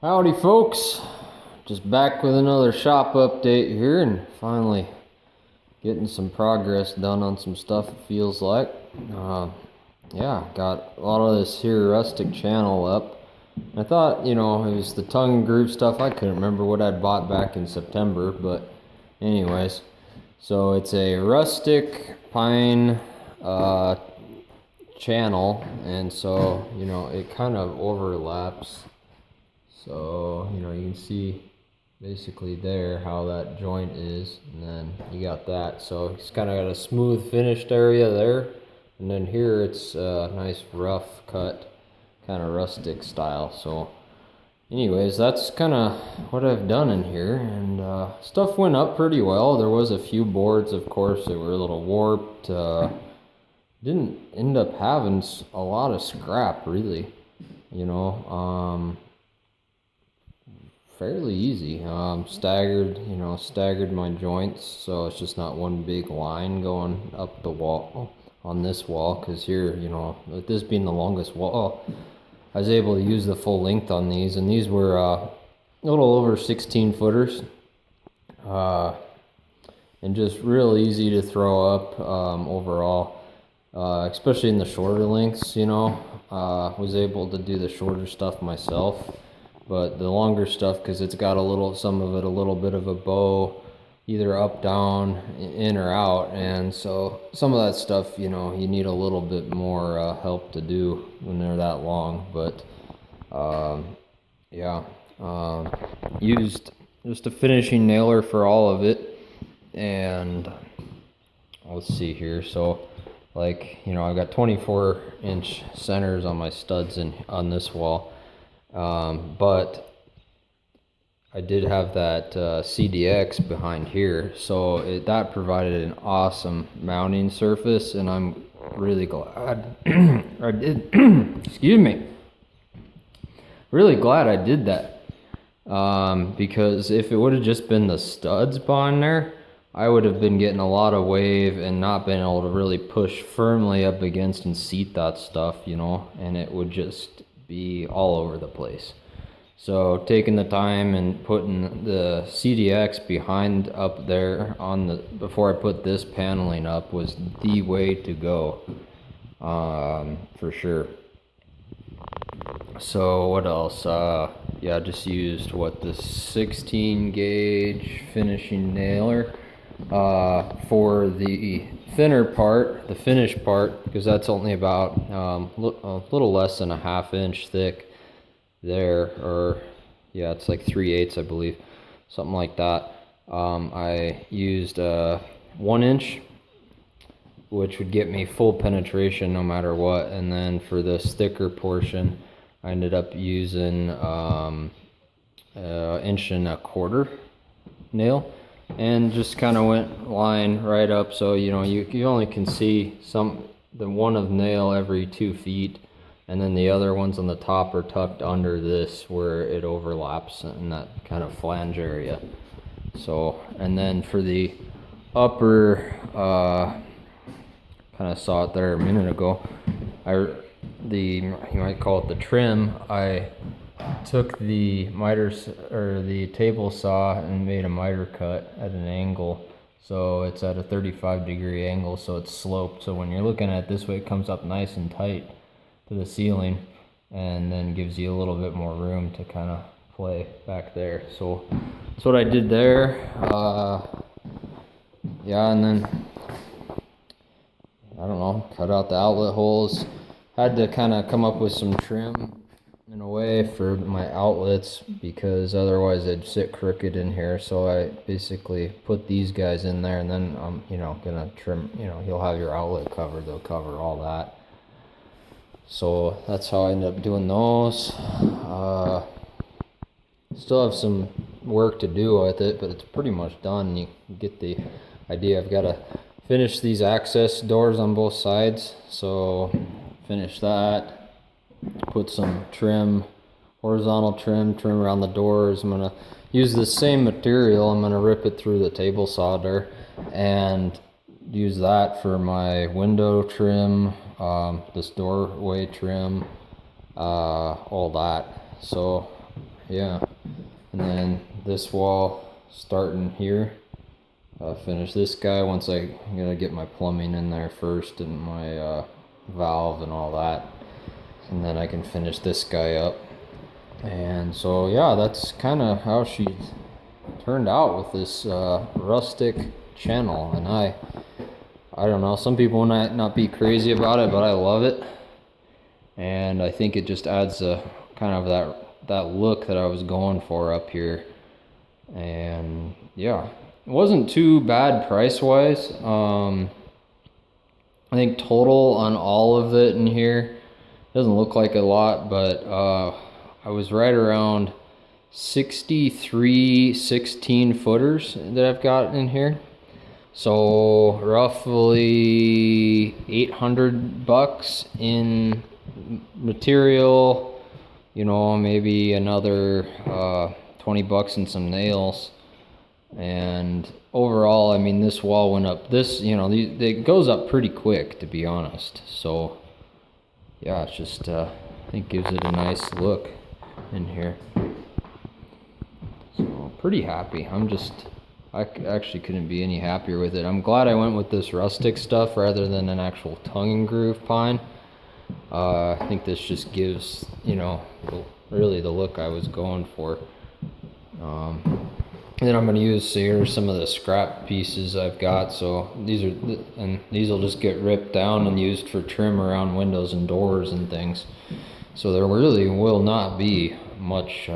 Howdy folks, just back with another shop update here and finally getting some progress done on some stuff, it feels like. Yeah, got a lot of this here Rustic channel up. I thought, it was the tongue and groove stuff. I couldn't remember what I'd bought back in September, but anyways. So it's a Rustic pine channel, and so, it kind of overlaps. So, you can see basically there how that joint is, and then you got that. So it's kind of got a smooth finished area there, and then here it's a nice rough cut, kind of rustic style. So anyways, that's kind of what I've done in here, and stuff went up pretty well. There was a few boards, of course, that were a little warped. Didn't end up having a lot of scrap, really, fairly easy. Staggered my joints, so it's just not one big line going up the wall on this wall, because here, with this being the longest wall, I was able to use the full length on these, and these were a little over 16 footers, and just real easy to throw up overall, especially in the shorter lengths. Was able to do the shorter stuff myself. But the longer stuff, because it's got some of it a little bit of a bow, either up, down, in or out. And so some of that stuff, you need a little bit more help to do when they're that long. But yeah, used just a finishing nailer for all of it. And let's see here. So I've got 24-inch centers on my studs on this wall. But I did have that CDX behind here, so that provided an awesome mounting surface, and I'm really glad I did. Excuse me. Really glad I did that, because if it would have just been the studs behind there, I would have been getting a lot of wave and not been able to really push firmly up against and seat that stuff, and it would just be all over the place. So taking the time and putting the CDX behind up there before I put this paneling up was the way to go, for sure. So what else? Yeah, just used the 16 gauge finishing nailer for the thinner part, the finished part, because that's only about a little less than a ½ inch thick there, or yeah, it's like 3/8, I believe, something like that. I used 1 inch, which would get me full penetration no matter what, and then for this thicker portion I ended up using 1.25 inch nail, and just kind of went line right up, so you only can see the one of nail every 2 feet, and then the other ones on the top are tucked under this where it overlaps in that kind of flange area. So, and then for the upper, kind of saw it there a minute ago, you might call it the trim, I took the the table saw and made a miter cut at an angle, so it's at a 35-degree angle, so it's sloped, so when you're looking at it this way, it comes up nice and tight to the ceiling, and then gives you a little bit more room to kind of play back there. So that's what I did there. Yeah, and then I don't know, cut out the outlet holes. Had to kind of come up with some trim in a way for my outlets, because otherwise they'd sit crooked in here. So I basically put these guys in there, and then I'm gonna trim, you'll have your outlet covered, they'll cover all that. So that's how I ended up doing those. Still have some work to do with it, but it's pretty much done. You get the idea. I've got to finish these access doors on both sides, so finish that, put some trim, horizontal trim around the doors. I'm going to use the same material. I'm going to rip it through the table solder and use that for my window trim, this doorway trim, all that. So yeah. And then this wall starting here. Finish this guy once I gotta get my plumbing in there first and my valve and all that, and then I can finish this guy up. And so yeah, that's kind of how she turned out with this rustic channel. And I don't know, some people might not be crazy about it, but I love it, and I think it just adds a kind of that look that I was going for up here. And yeah, it wasn't too bad price wise. I think total on all of it in here doesn't look like a lot, but I was right around 63 16-footers that I've got in here. So roughly $800 in material, you know, maybe another $20 in some nails. And overall, I mean, this wall went up, this, you know, it goes up pretty quick, to be honest. So yeah, it's just I think gives it a nice look in here. So pretty happy. I actually couldn't be any happier with it. I'm glad I went with this rustic stuff rather than an actual tongue and groove pine. I think this just gives, you know, really the look I was going for. And then I'm going to use here some of the scrap pieces I've got. So these will just get ripped down and used for trim around windows and doors and things. So there really will not be much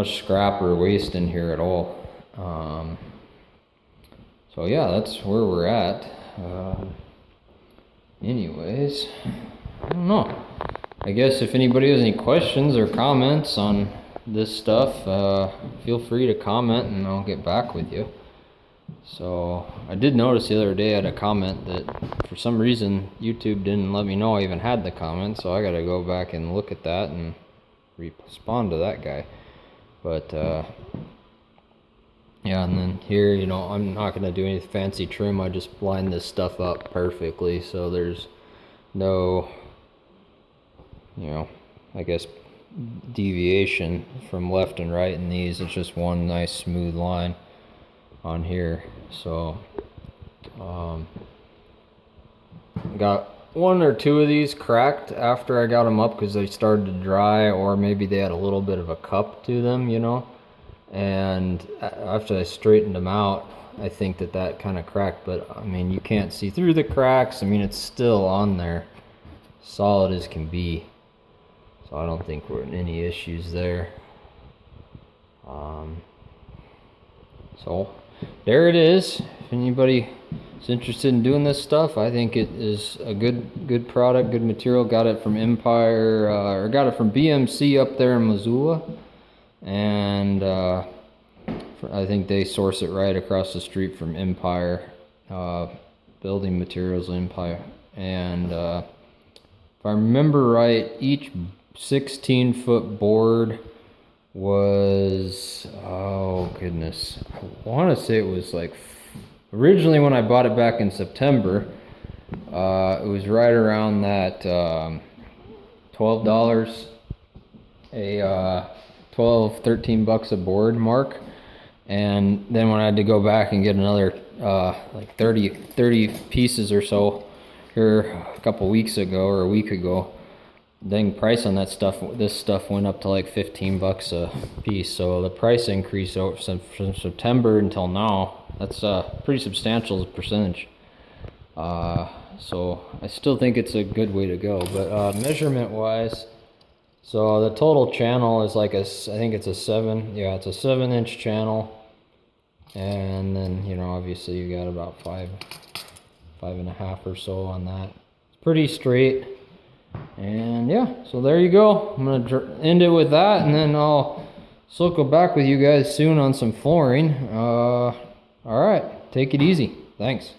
scrap or waste in here at all. So yeah, that's where we're at. Anyways, I don't know. I guess if anybody has any questions or comments on this stuff, feel free to comment and I'll get back with you. So I did notice the other day I had a comment that for some reason YouTube didn't let me know I even had the comment, so I gotta go back and look at that and respond to that guy. But yeah, and then here, you know, I'm not gonna do any fancy trim. I just line this stuff up perfectly, so there's no, you know, I guess deviation from left and right in these. It's just one nice smooth line on here. So got one or two of these cracked after I got them up because they started to dry, or maybe they had a little bit of a cup to them, you know. And after I straightened them out, I think that kind of cracked, but I mean, you can't see through the cracks. I mean, it's still on there, solid as can be. So I don't think we're in any issues there. So there it is. If anybody is interested in doing this stuff, I think it is a good product, good material. Got it from Empire, or got it from BMC up there in Missoula. And I think they source it right across the street from Empire, Building Materials Empire. And if I remember right, each 16-foot board was, oh goodness, I want to say it was like, originally when I bought it back in September, it was right around that $12 $13 a board mark. And then when I had to go back and get another like 30 pieces or so here a couple weeks ago or a week ago, dang price on that stuff, this stuff went up to like $15 a piece. So the price increase from September until now, that's a pretty substantial percentage. So I still think it's a good way to go. But measurement wise, so the total channel is like I think it's a 7-inch channel. And then, you know, obviously you got about 5.5 or so on that. It's pretty straight. And yeah, so there you go. I'm gonna end it with that, and then I'll circle back with you guys soon on some flooring. All right, take it easy. Thanks.